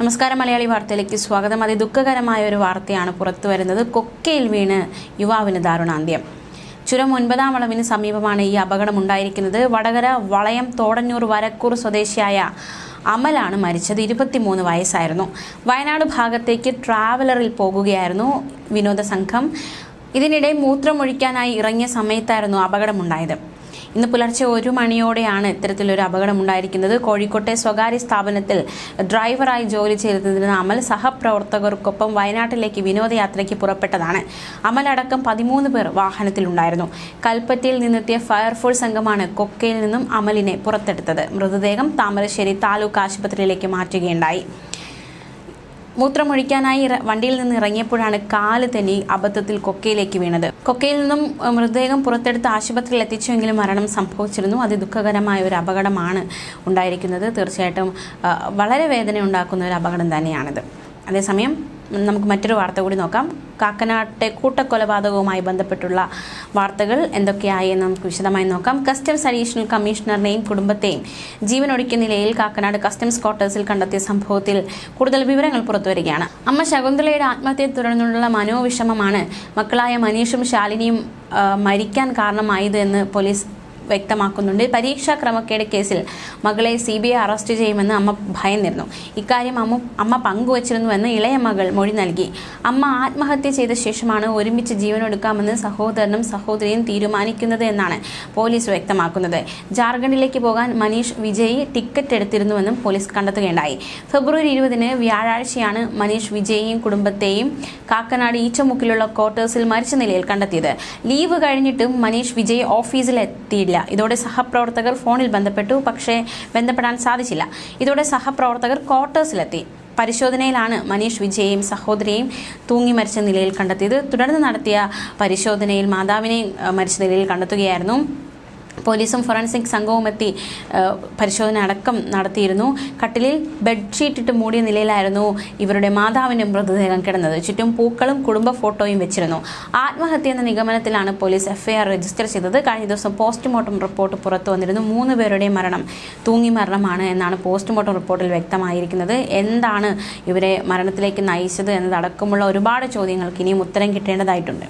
നമസ്കാരം. മലയാളി വാർത്തയിലേക്ക് സ്വാഗതം. അതിദുഃഖകരമായ ഒരു വാർത്തയാണ് പുറത്തു വരുന്നത്. കൊക്കയിൽ വീണ് യുവാവിന് ദാരുണാന്ത്യം. ചുരം 9-ാം വളവിന് സമീപമാണ് ഈ അപകടമുണ്ടായിരിക്കുന്നത്. വടകര വളയം തോടന്നൂർ വരക്കൂർ സ്വദേശിയായ അമലാണ് മരിച്ചത്. 23 വയസ്സായിരുന്നു. വയനാട് ഭാഗത്തേക്ക് ട്രാവലറിൽ പോകുകയായിരുന്നു വിനോദസംഘം. ഇതിനിടെ മൂത്രമൊഴിക്കാനായി ഇറങ്ങിയ സമയത്തായിരുന്നു അപകടമുണ്ടായത്. ഇന്ന് പുലർച്ചെ 1 മണിയോടെയാണ് ഇത്തരത്തിലൊരു അപകടമുണ്ടായിരിക്കുന്നത്. കോഴിക്കോട്ടെ സ്വകാര്യ സ്ഥാപനത്തിൽ ഡ്രൈവറായി ജോലി ചെയ്തിരുന്ന അമൽ സഹപ്രവർത്തകർക്കൊപ്പം വയനാട്ടിലേക്ക് വിനോദയാത്രയ്ക്ക് പുറപ്പെട്ടതാണ്. അമലടക്കം 13 പേർ വാഹനത്തിലുണ്ടായിരുന്നു. കൽപ്പറ്റയിൽ നിന്നെത്തിയ ഫയർഫോഴ്സ് സംഘമാണ് കൊക്കയിൽ നിന്നും അമലിനെ പുറത്തെടുത്തത്. മൃതദേഹം താമരശ്ശേരി താലൂക്ക് ആശുപത്രിയിലേക്ക് മാറ്റുകയുണ്ടായി. മൂത്രമൊഴിക്കാനായി വണ്ടിയിൽ നിന്ന് ഇറങ്ങിയപ്പോഴാണ് കാല് തെന്നി അബദ്ധത്തിൽ കൊക്കയിലേക്ക് വീണത്. കൊക്കയിൽ നിന്നും മൃതദേഹം പുറത്തെടുത്ത് ആശുപത്രിയിൽ എത്തിച്ചുവെങ്കിലും മരണം സംഭവിച്ചിരുന്നു. അതിദുഃഖകരമായ ഒരു അപകടമാണ് ഉണ്ടായിരിക്കുന്നത്. തീർച്ചയായിട്ടും വളരെ വേദന ഉണ്ടാക്കുന്ന ഒരു അപകടം തന്നെയാണിത്. അതേസമയം നമുക്ക് മറ്റൊരു വാർത്ത കൂടി നോക്കാം. കാക്കനാട്ടെ കൂട്ടക്കൊലപാതകവുമായി ബന്ധപ്പെട്ടുള്ള വാർത്തകൾ എന്തൊക്കെയായി എന്ന് നമുക്ക് വിശദമായി നോക്കാം. കസ്റ്റംസ് അഡീഷണൽ കമ്മീഷണറിനെയും കുടുംബത്തെയും ജീവനൊടുക്കിയ നിലയിൽ കാക്കനാട് കസ്റ്റംസ് ക്വാർട്ടേഴ്സിൽ കണ്ടെത്തിയ സംഭവത്തിൽ കൂടുതൽ വിവരങ്ങൾ പുറത്തുവരികയാണ്. അമ്മ ശകുന്തളയുടെ ആത്മഹത്യയെ തുടർന്നുള്ള മനോവിഷമമാണ് മക്കളായ മനീഷും ശാലിനിയും മരിക്കാൻ കാരണമായത് എന്ന് പോലീസ് വ്യക്തമാക്കുന്നുണ്ട്. പരീക്ഷാ ക്രമക്കേട് കേസിൽ മകളെ CBI അറസ്റ്റ് ചെയ്യുമെന്ന് അമ്മ ഭയന്നിരുന്നു. ഇക്കാര്യം അമ്മ പങ്കുവച്ചിരുന്നുവെന്ന് ഇളയ മകൾ മൊഴി നൽകി. അമ്മ ആത്മഹത്യ ചെയ്ത ശേഷമാണ് ഒരുമിച്ച് ജീവനൊടുക്കാമെന്ന് സഹോദരനും സഹോദരിയും തീരുമാനിക്കുന്നത് എന്നാണ് പോലീസ് വ്യക്തമാക്കുന്നത്. ജാർഖണ്ഡിലേക്ക് പോകാൻ മനീഷ് വിജയ് ടിക്കറ്റ് എടുത്തിരുന്നുവെന്നും പോലീസ് കണ്ടെത്തുകയുണ്ടായി. ഫെബ്രുവരി 20 വ്യാഴാഴ്ചയാണ് മനീഷ് വിജയിയും കുടുംബത്തെയും കാക്കനാട് ഈച്ചമുക്കിലുള്ള ക്വാർട്ടേഴ്സിൽ മരിച്ച നിലയിൽ കണ്ടെത്തിയത്. ലീവ് കഴിഞ്ഞിട്ടും മനീഷ് വിജയ് ഓഫീസിൽ എത്തിയില്ല. ഇതോടെ സഹപ്രവർത്തകർ ഫോണിൽ ബന്ധപ്പെട്ടു, പക്ഷേ ബന്ധപ്പെടാൻ സാധിച്ചില്ല. ഇതോടെ സഹപ്രവർത്തകർ ക്വാർട്ടേഴ്സിലെത്തി. പരിശോധനയിലാണ് മനീഷ് വിജയെയും സഹോദരിയെയും തൂങ്ങി മരിച്ച നിലയിൽ കണ്ടെത്തിയത്. തുടർന്ന് നടത്തിയ പരിശോധനയിൽ മാതാവിനെയും മരിച്ച നിലയിൽ കണ്ടെത്തുകയായിരുന്നു. പോലീസും ഫോറൻസിക് സംഘവും എത്തി പരിശോധന അടക്കം നടത്തിയിരുന്നു. കട്ടിലിൽ ബെഡ്ഷീറ്റ് ഇട്ട് മൂടിയ നിലയിലായിരുന്നു ഇവരുടെ മാതാവിൻ്റെ മൃതദേഹം കിടന്നത്. ചുറ്റും പൂക്കളും കുടുംബ ഫോട്ടോയും വെച്ചിരുന്നു. ആത്മഹത്യ എന്ന നിഗമനത്തിലാണ് പോലീസ് FIR രജിസ്റ്റർ ചെയ്തത്. കഴിഞ്ഞ ദിവസം പോസ്റ്റ്മോർട്ടം റിപ്പോർട്ട് പുറത്തു വന്നിരുന്നു. 3 പേരുടെ മരണം തൂങ്ങി മരണമാണ് എന്നാണ് പോസ്റ്റ്മോർട്ടം റിപ്പോർട്ടിൽ വ്യക്തമായിരിക്കുന്നത്. എന്താണ് ഇവരെ മരണത്തിലേക്ക് നയിച്ചത് എന്നതടക്കമുള്ള ഒരുപാട് ചോദ്യങ്ങൾക്ക് ഇനിയും ഉത്തരം കിട്ടേണ്ടതായിട്ടുണ്ട്.